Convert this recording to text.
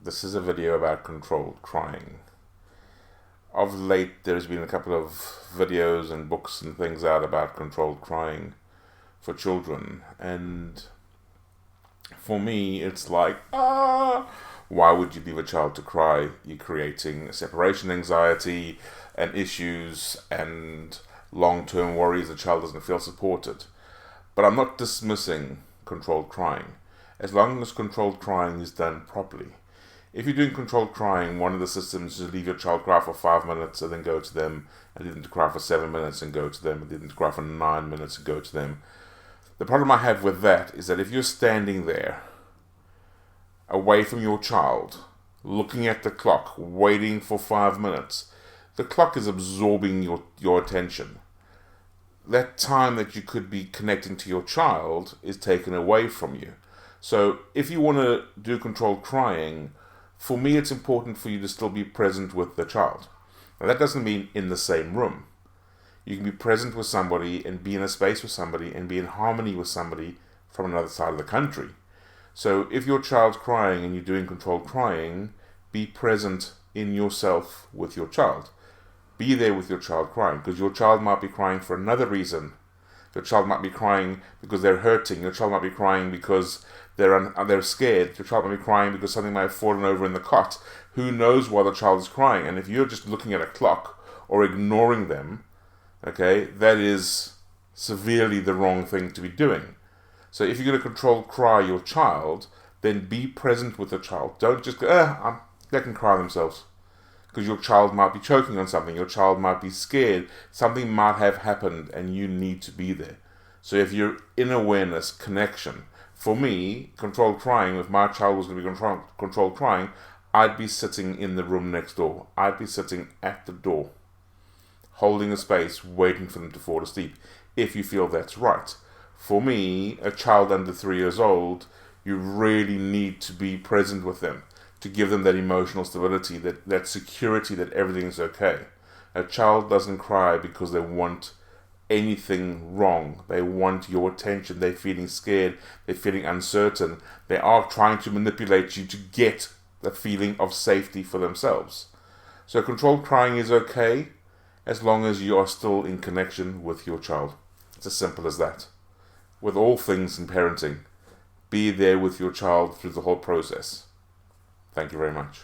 This is a video about controlled crying. Of late, there's been a couple of videos and books and things out about controlled crying for children, and for me, it's like, why would you leave a child to cry? You're creating separation anxiety and issues and long-term worries. The child doesn't feel supported. But I'm not dismissing controlled crying, as long as controlled crying is done properly. If you're doing controlled crying, one of the systems is to leave your child cry for 5 minutes and then go to them, and leave them to cry for 7 minutes and go to them, and leave them to cry for 9 minutes and go to them. The problem I have with that is that if you're standing there, away from your child, looking at the clock, waiting for 5 minutes, the clock is absorbing your attention. That time that you could be connecting to your child is taken away from you. So if you want to do controlled crying, for me it's important for you to still be present with the child. Now that doesn't mean in the same room. You can be present with somebody and be in a space with somebody and be in harmony with somebody from another side of the country. So if your child's crying and you're doing controlled crying, be present in yourself with your child. Be there with your child crying, because your child might be crying for another reason. Your child might be crying because they're hurting. Your child might be crying because they're scared. Your child might be crying because something might have fallen over in the cot. Who knows why the child is crying? And if you're just looking at a clock or ignoring them, okay, that is severely the wrong thing to be doing. So if you're going to control cry your child, then be present with the child. Don't just go, they can cry themselves. Because your child might be choking on something. Your child might be scared. Something might have happened and you need to be there. So if you're in awareness, connection. For me, controlled crying, if my child was going to be controlled crying, I'd be sitting in the room next door. I'd be sitting at the door, holding a space, waiting for them to fall asleep, if you feel that's right. For me, a child under 3 years old, you really need to be present with them to give them that emotional stability, that security that everything is okay. A child doesn't cry because they want anything wrong. They want your attention. They're feeling scared. They're feeling uncertain. They are trying to manipulate you to get the feeling of safety for themselves. So controlled crying is okay as long as you are still in connection with your child. It's as simple as that. With all things in parenting, be there with your child through the whole process. Thank you very much.